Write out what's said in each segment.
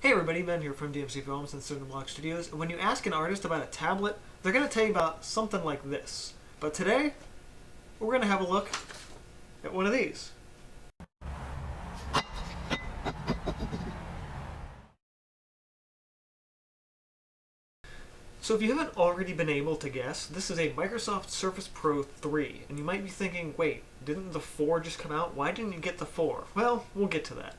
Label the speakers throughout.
Speaker 1: Hey everybody, Ben here from DMC Films and Certain Block Studios. When you ask an artist about a tablet, they're going to tell you about something like this. But today, we're going to have a look at one of these. So if you haven't already been able to guess, this is a Microsoft Surface Pro 3. And you might be thinking, wait, didn't the 4 just come out? Why didn't you get the 4? Well, we'll get to that.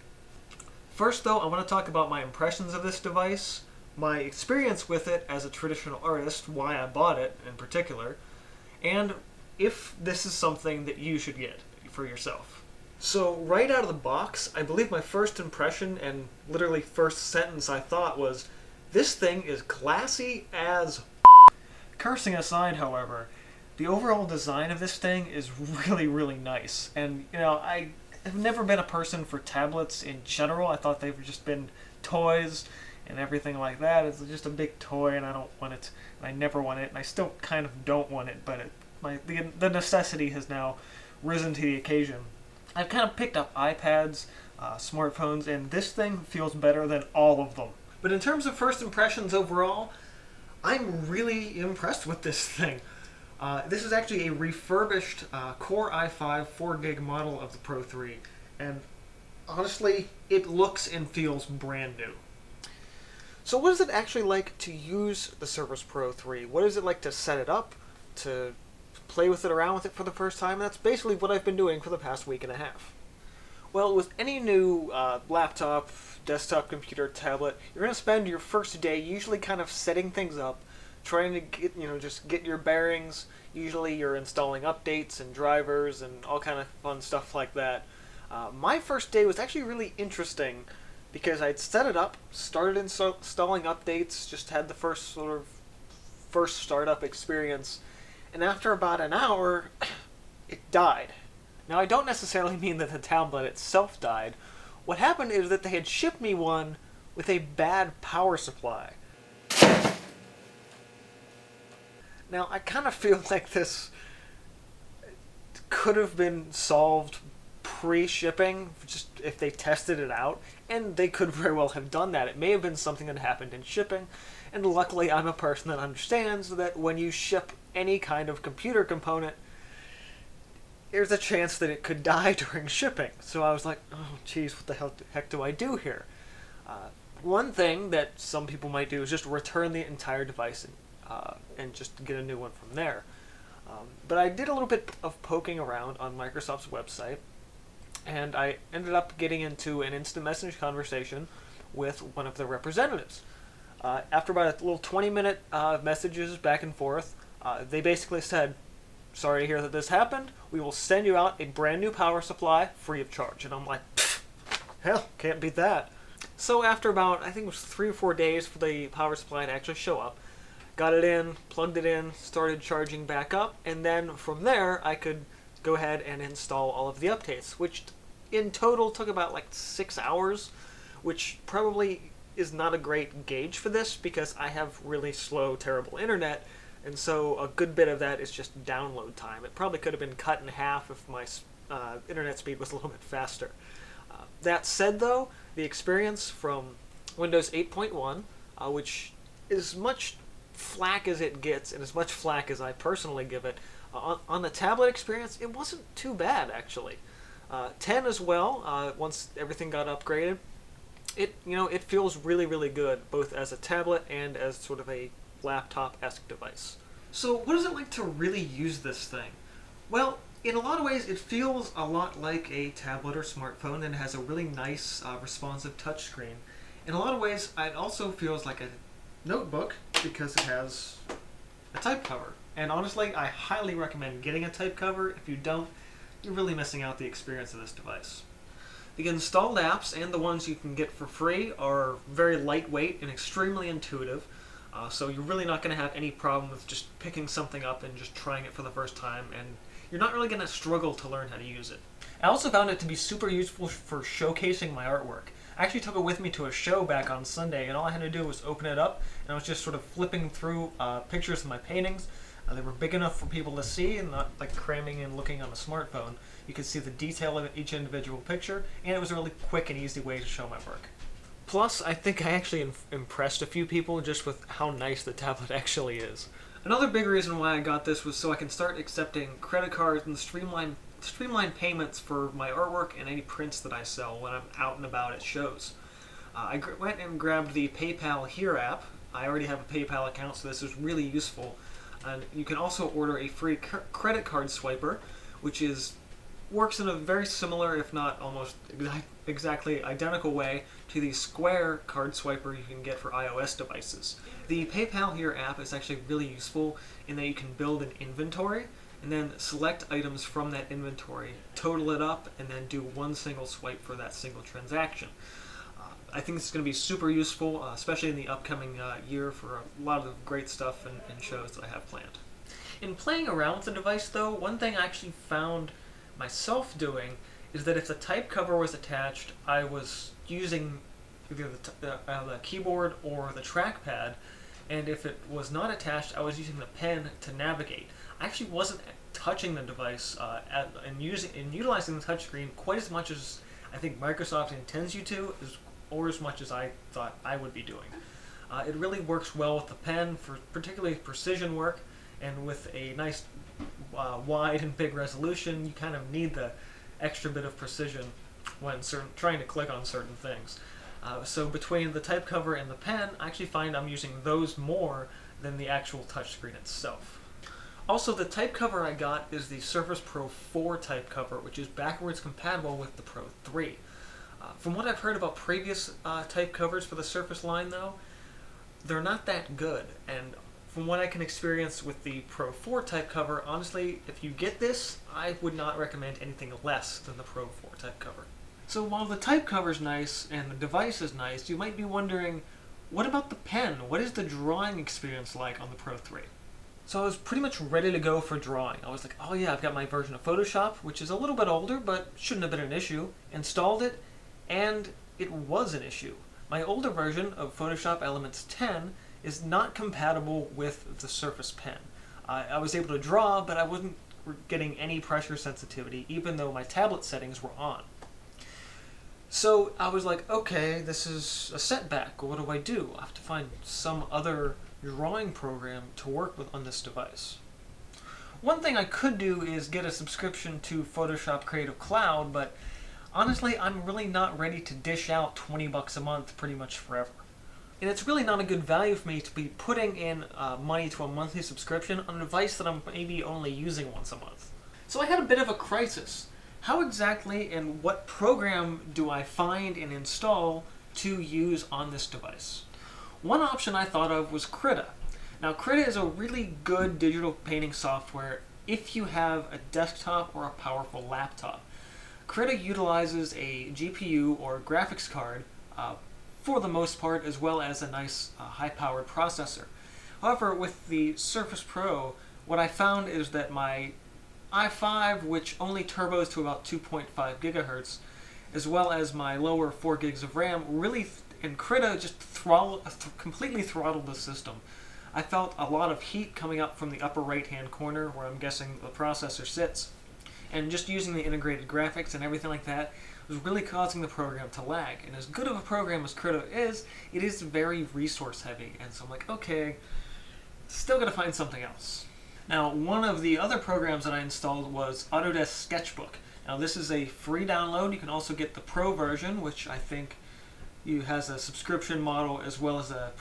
Speaker 1: First though, I want to talk about my impressions of this device, my experience with it as a traditional artist, why I bought it in particular, and if this is something that you should get for yourself. So right out of the box, I believe my first impression and literally first sentence I thought was, this thing is classy as Cursing aside, however, the overall design of this thing is really nice. And, you know, I've never been a person for tablets in general. I thought they've just been toys and everything like that. It's just a big toy and I don't want it. And I never want it. And I still kind of don't want it, but the necessity has now risen to the occasion. I've kind of picked up iPads, smartphones, and this thing feels better than all of them. But in terms of first impressions overall, I'm really impressed with this thing. This is actually a refurbished Core i5 4GB model of the Pro 3, and honestly, it looks and feels brand new. So what is it actually like to use the Surface Pro 3? What is it like to set it up, to play with it, around with it for the first time? And that's basically what I've been doing for the past week and a half. Well, with any new laptop, desktop computer, tablet, you're going to spend your first day usually kind of setting things up, trying to get, just get your bearings. Usually you're installing updates and drivers and all kind of fun stuff like that. My first day was actually really interesting because I'd set it up, started installing updates, just had the first startup experience, and after about an hour, it died. Now, I don't necessarily mean that the tablet itself died. What happened is that they had shipped me one with a bad power supply. Now, I kind of feel like this could have been solved pre-shipping, just if they tested it out, and they could very well have done that. It may have been something that happened in shipping, and luckily I'm a person that understands that when you ship any kind of computer component, there's a chance that it could die during shipping. So I was like, oh geez, what the heck do I do here? One thing that some people might do is just return the entire device and just get a new one from there. But I did a little bit of poking around on Microsoft's website, and I ended up getting into an instant message conversation with one of the representatives. After about a little 20-minute messages back and forth, they basically said, sorry to hear that this happened. We will send you out a brand new power supply free of charge. And I'm like, hell, can't beat that. So after about, I think it was 3 or 4 days for the power supply to actually show up, got it in, plugged it in, started charging back up, and then from there I could go ahead and install all of the updates, which in total took about like 6 hours, which probably is not a great gauge for this because I have really slow, terrible internet. And so a good bit of that is just download time. It probably could have been cut in half if my internet speed was a little bit faster. That said, though, the experience from Windows 8.1, which is much flack as it gets, and as much flack as I personally give it, on the tablet experience, it wasn't too bad, actually. 10 as well, once everything got upgraded, it feels really good, both as a tablet and as sort of a laptop-esque device. So what is it like to really use this thing? Well, in a lot of ways it feels a lot like a tablet or smartphone, and it has a really nice responsive touchscreen. In a lot of ways it also feels like a notebook because it has a type cover. And honestly, I highly recommend getting a type cover. If you don't, you're really missing out the experience of this device. The installed apps and the ones you can get for free are very lightweight and extremely intuitive. So you're really not going to have any problem with just picking something up and just trying it for the first time, and you're not really going to struggle to learn how to use it. I also found it to be super useful for showcasing my artwork. I actually took it with me to a show back on Sunday, and all I had to do was open it up, and I was just sort of flipping through pictures of my paintings. They were big enough for people to see and not like cramming and looking on a smartphone. You could see the detail of each individual picture, and it was a really quick and easy way to show my work. Plus, I think I actually impressed a few people just with how nice the tablet actually is. Another big reason why I got this was so I can start accepting credit cards and streamline payments for my artwork and any prints that I sell when I'm out and about at shows. I went and grabbed the PayPal Here app. I already have a PayPal account, so this is really useful. And you can also order a free credit card swiper, which works in a very similar, if not almost exactly identical way to the Square card swiper you can get for iOS devices. The PayPal Here app is actually really useful in that you can build an inventory and then select items from that inventory, total it up, and then do one single swipe for that single transaction. I think this is going to be super useful, especially in the upcoming year for a lot of the great stuff and shows that I have planned. In playing around with the device, though, one thing I actually found myself doing is that if the type cover was attached, I was using either the keyboard or the trackpad, and if it was not attached, I was using the pen to navigate. I actually wasn't touching the device and utilizing the touchscreen quite as much as I think Microsoft intends you to, or as much as I thought I would be doing. It really works well with the pen for particularly precision work, and with a nice wide and big resolution, you kind of need the extra bit of precision when trying to click on certain things. So between the type cover and the pen, I actually find I'm using those more than the actual touchscreen itself. Also, the type cover I got is the Surface Pro 4 type cover, which is backwards compatible with the Pro 3. From what I've heard about previous type covers for the Surface line, though, they're not that good. And from what I can experience with the Pro 4 type cover, honestly, if you get this, I would not recommend anything less than the Pro 4 type cover. So while the type cover's nice and the device is nice, you might be wondering, what about the pen? What is the drawing experience like on the Pro 3? So I was pretty much ready to go for drawing. I was like, oh yeah, I've got my version of Photoshop, which is a little bit older, but shouldn't have been an issue. Installed it, and it was an issue. My older version of Photoshop Elements 10 is not compatible with the Surface Pen. I was able to draw, but I wasn't getting any pressure sensitivity, even though my tablet settings were on. So I was like, okay, this is a setback. What do I do? I have to find some other drawing program to work with on this device. One thing I could do is get a subscription to Photoshop Creative Cloud, but honestly, I'm really not ready to dish out $20 a month pretty much forever. And it's really not a good value for me to be putting in money to a monthly subscription on a device that I'm maybe only using once a month. So I had a bit of a crisis. How exactly and what program do I find and install to use on this device? One option I thought of was Krita. Now, Krita is a really good digital painting software if you have a desktop or a powerful laptop. Krita utilizes a GPU or graphics card for the most part, as well as a nice high-powered processor. However, with the Surface Pro, what I found is that my i5, which only turbos to about 2.5 gigahertz, as well as my lower 4 gigs of RAM, and Krita just completely throttled the system. I felt a lot of heat coming up from the upper right-hand corner, where I'm guessing the processor sits, and just using the integrated graphics and everything like that was really causing the program to lag. And as good of a program as Krita is, it is very resource heavy, and so I'm like, okay, still gotta find something else. Now, one of the other programs that I installed was Autodesk Sketchbook. Now, this is a free download. You can also get the Pro version, which I think has a subscription model as well as a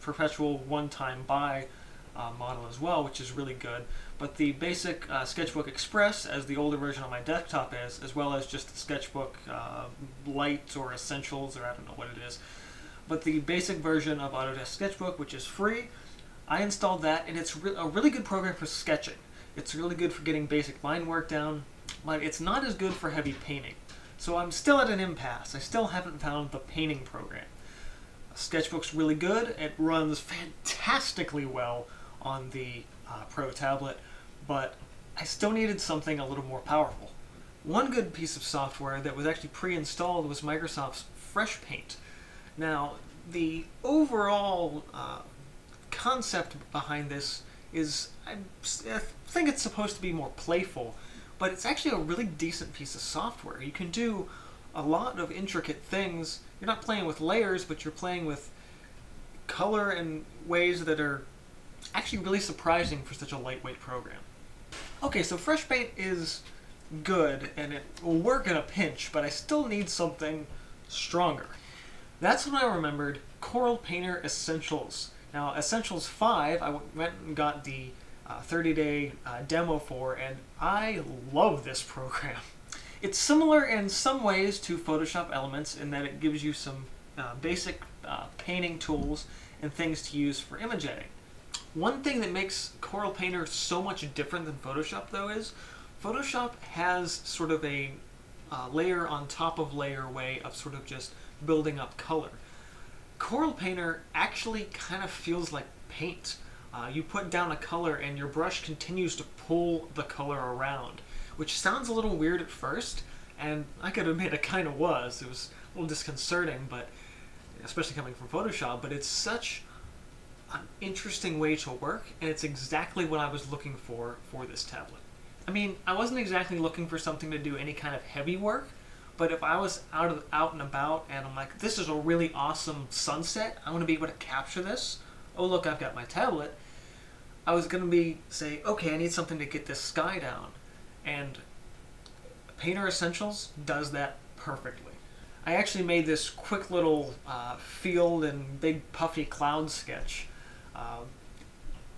Speaker 1: perpetual one-time buy model as well, which is really good. But the basic Sketchbook Express, as the older version on my desktop is, as well as just the Sketchbook Lite or Essentials, or I don't know what it is. But the basic version of Autodesk Sketchbook, which is free, I installed that, and it's a really good program for sketching. It's really good for getting basic line work down, but it's not as good for heavy painting. So I'm still at an impasse. I still haven't found the painting program. Sketchbook's really good. It runs fantastically well on the Pro tablet, but I still needed something a little more powerful. One good piece of software that was actually pre-installed was Microsoft's Fresh Paint. Now, the overall concept behind this is, I think it's supposed to be more playful, but it's actually a really decent piece of software. You can do a lot of intricate things you're not playing with layers, but you're playing with color in ways that are actually really surprising for such a lightweight program. Okay, so Fresh Paint is good, and it will work in a pinch, but I still need something stronger. That's when I remembered Coral Painter Essentials. Now, Essentials 5, I went and got the 30-day demo for, and I love this program. It's similar in some ways to Photoshop Elements in that it gives you some basic painting tools and things to use for image editing. One thing that makes Coral Painter so much different than Photoshop, though, is Photoshop has sort of a layer on top of layer way of sort of just building up color. Coral Painter actually kind of feels like paint. You put down a color and your brush continues to pull the color around, which sounds a little weird at first, and I could admit it kind of was. It was a little disconcerting, but especially coming from Photoshop, but it's such an interesting way to work, and it's exactly what I was looking for this tablet. I mean, I wasn't exactly looking for something to do any kind of heavy work, but if I was out and about and I'm like, this is a really awesome sunset, I want to be able to capture this. Oh look, I've got my tablet. I was going to say, okay, I need something to get this sky down. And Painter Essentials does that perfectly. I actually made this quick little field and big puffy cloud sketch.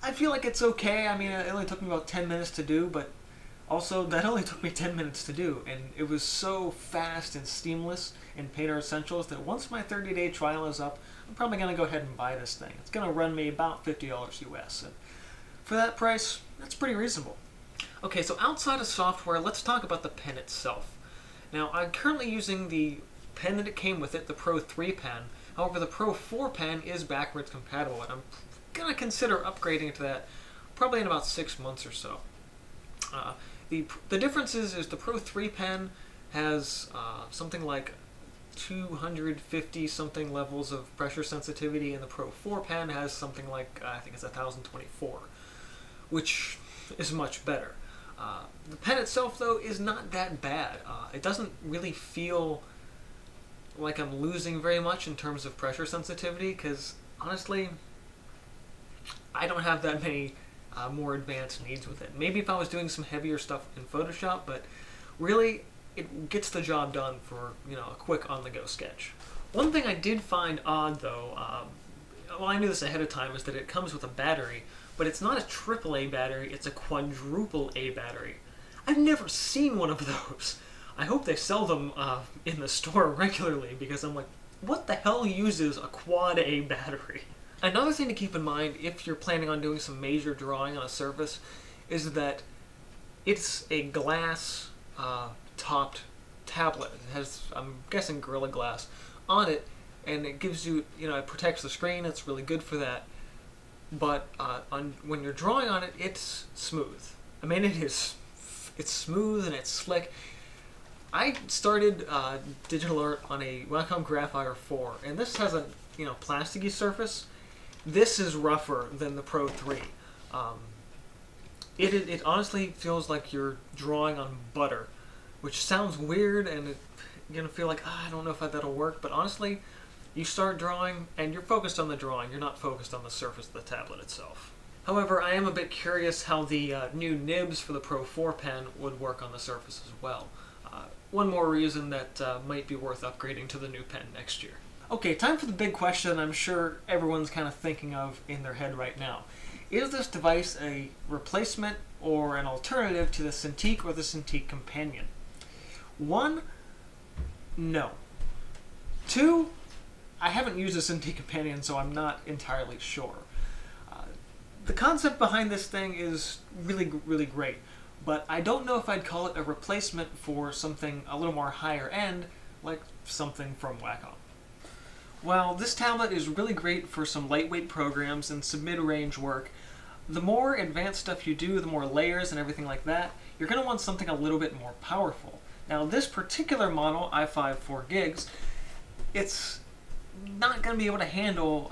Speaker 1: I feel like it's okay. I mean, it only took me about 10 minutes to do, but also that only took me 10 minutes to do, and it was so fast and seamless in Painter Essentials that once my 30-day trial is up, I'm probably going to go ahead and buy this thing. It's going to run me about $50 US, and for that price, that's pretty reasonable. Okay, so outside of software, let's talk about the pen itself. Now, I'm currently using the pen that it came with it, the Pro 3 pen. However, the Pro 4 pen is backwards compatible, and I'm going to consider upgrading to that probably in about 6 months or so. The difference is the Pro 3 pen has something like 250 something levels of pressure sensitivity, and the Pro 4 pen has something like, I think it's 1024, which is much better. The pen itself, though, is not that bad. It doesn't really feel like I'm losing very much in terms of pressure sensitivity, because honestly, I don't have that many more advanced needs with it. Maybe if I was doing some heavier stuff in Photoshop, but really, it gets the job done for, you know, a quick on-the-go sketch. One thing I did find odd, though, well, I knew this ahead of time, is that it comes with a battery, but it's not a AAA battery, it's a quadruple A battery. I've never seen one of those. I hope they sell them in the store regularly, because I'm like, what the hell uses a quad A battery? Another thing to keep in mind if you're planning on doing some major drawing on a surface is that it's a glass topped tablet. It has, I'm guessing, Gorilla Glass on it, and it gives you, it protects the screen. It's really good for that. But when you're drawing on it, it's smooth. I mean, it's smooth and it's slick. I started digital art on a Wacom Graphire 4, and this has a plasticky surface. This is rougher than the Pro 3. It honestly feels like you're drawing on butter, which sounds weird, and you're gonna feel like, I don't know if that'll work. But honestly, you start drawing, and you're focused on the drawing. You're not focused on the surface of the tablet itself. However, I am a bit curious how the new nibs for the Pro 4 pen would work on the surface as well. One more reason that might be worth upgrading to the new pen next year. Okay, time for the big question I'm sure everyone's kind of thinking of in their head right now. Is this device a replacement or an alternative to the Cintiq or the Cintiq Companion? 1, no. 2, I haven't used a Cintiq Companion, so I'm not entirely sure. The concept behind this thing is really, really great, but I don't know if I'd call it a replacement for something a little more higher end, like something from Wacom. While this tablet is really great for some lightweight programs and some mid-range work, the more advanced stuff you do, the more layers and everything like that, you're going to want something a little bit more powerful. Now, this particular model, i5 4GB, it's not going to be able to handle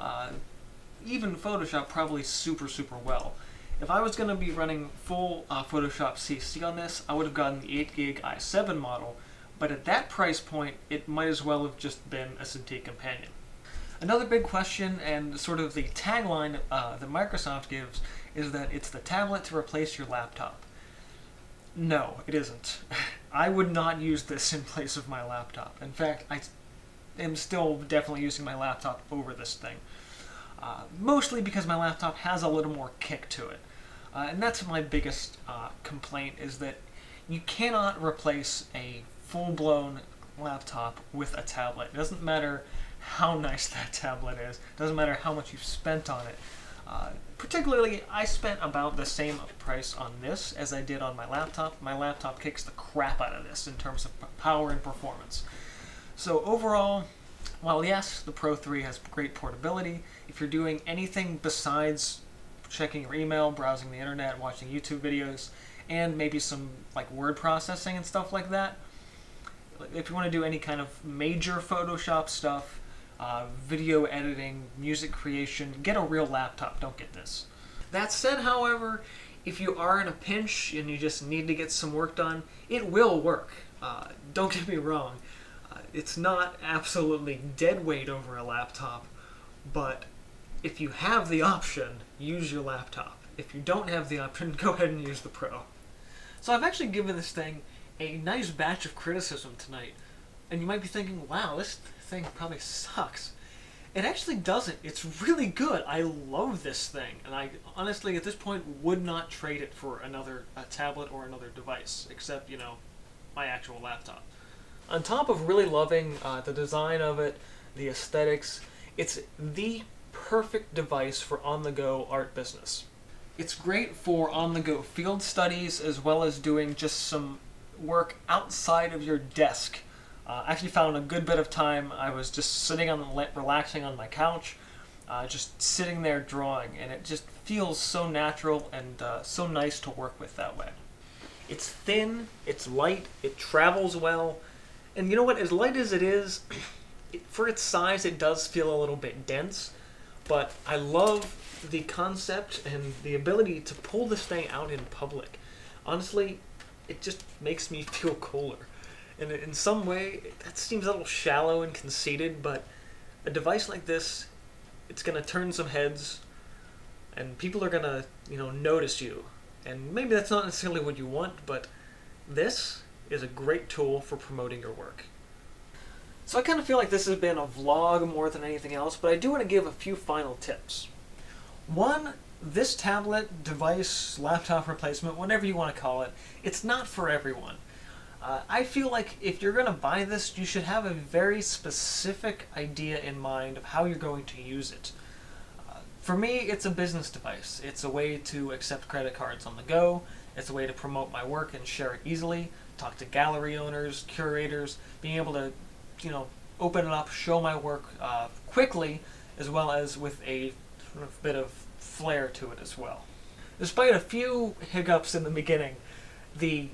Speaker 1: even Photoshop probably super, super well. If I was going to be running full Photoshop CC on this, I would have gotten the 8GB i7 model, but at that price point, it might as well have just been a Cintiq companion. Another big question, and sort of the tagline that Microsoft gives, is that it's the tablet to replace your laptop. No, it isn't. I would not use this in place of my laptop. In fact, I am still definitely using my laptop over this thing. Mostly because my laptop has a little more kick to it. And that's my biggest complaint, is that you cannot replace a full-blown laptop with a tablet. It doesn't matter how nice that tablet is. It doesn't matter how much you've spent on it. Particularly, I spent about the same price on this as I did on my laptop. My laptop kicks the crap out of this in terms of power and performance. So overall, while yes, the Pro 3 has great portability, if you're doing anything besides checking your email, browsing the internet, watching YouTube videos, and maybe some like word processing and stuff like that, if you want to do any kind of major Photoshop stuff, video editing, music creation, get a real laptop, don't get this. That said, however, if you are in a pinch and you just need to get some work done, it will work. Don't get me wrong. It's not absolutely dead weight over a laptop, but if you have the option, use your laptop. If you don't have the option, go ahead and use the Pro. So I've actually given this thing a nice batch of criticism tonight, and you might be thinking, wow, this thing probably sucks. It actually doesn't. It's really good. I love this thing, and I honestly at this point would not trade it for another tablet or another device, except, you know, my actual laptop. On top of really loving the design of it, the aesthetics, it's the perfect device for on-the-go art business. It's great for on-the-go field studies, as well as doing just some work outside of your desk. I actually found a good bit of time I was just sitting on relaxing on my couch, just sitting there drawing, and it just feels so natural and so nice to work with that way. It's thin, it's light, it travels well, and you know what, as light as it is, for its size it does feel a little bit dense, but I love the concept and the ability to pull this thing out in public. Honestly, it just makes me feel cooler. And in some way, that seems a little shallow and conceited, but a device like this, it's going to turn some heads, and people are going to, notice you. And maybe that's not necessarily what you want, but this is a great tool for promoting your work. So I kind of feel like this has been a vlog more than anything else, but I do want to give a few final tips. One, this tablet, device, laptop replacement, whatever you want to call it, it's not for everyone. I feel like if you're going to buy this, you should have a very specific idea in mind of how you're going to use it. For me, it's a business device. It's a way to accept credit cards on the go. It's a way to promote my work and share it easily, talk to gallery owners, curators, being able to, open it up, show my work quickly, as well as with a bit of flair to it as well. Despite a few hiccups in the beginning, the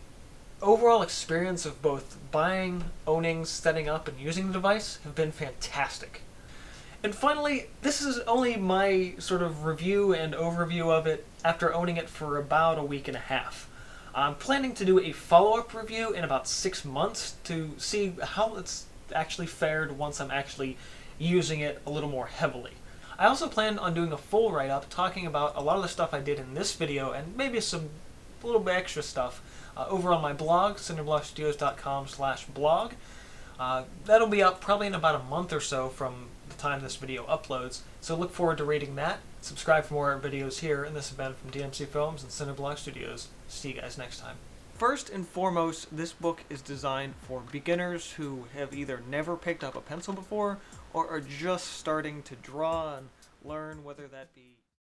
Speaker 1: overall experience of both buying, owning, setting up, and using the device have been fantastic. And finally, this is only my sort of review and overview of it after owning it for about a week and a half. I'm planning to do a follow-up review in about 6 months to see how it's actually fared once I'm actually using it a little more heavily. I also plan on doing a full write-up talking about a lot of the stuff I did in this video and maybe some little bit extra stuff over on my blog, cinderblockstudios.com/blog. That'll be up probably in about a month or so from the time this video uploads, so look forward to reading that. Subscribe for more videos here, and this has been from DMC Films and Cinderblock Studios. See you guys next time. First and foremost, this book is designed for beginners who have either never picked up a pencil before or are just starting to draw and learn, whether that be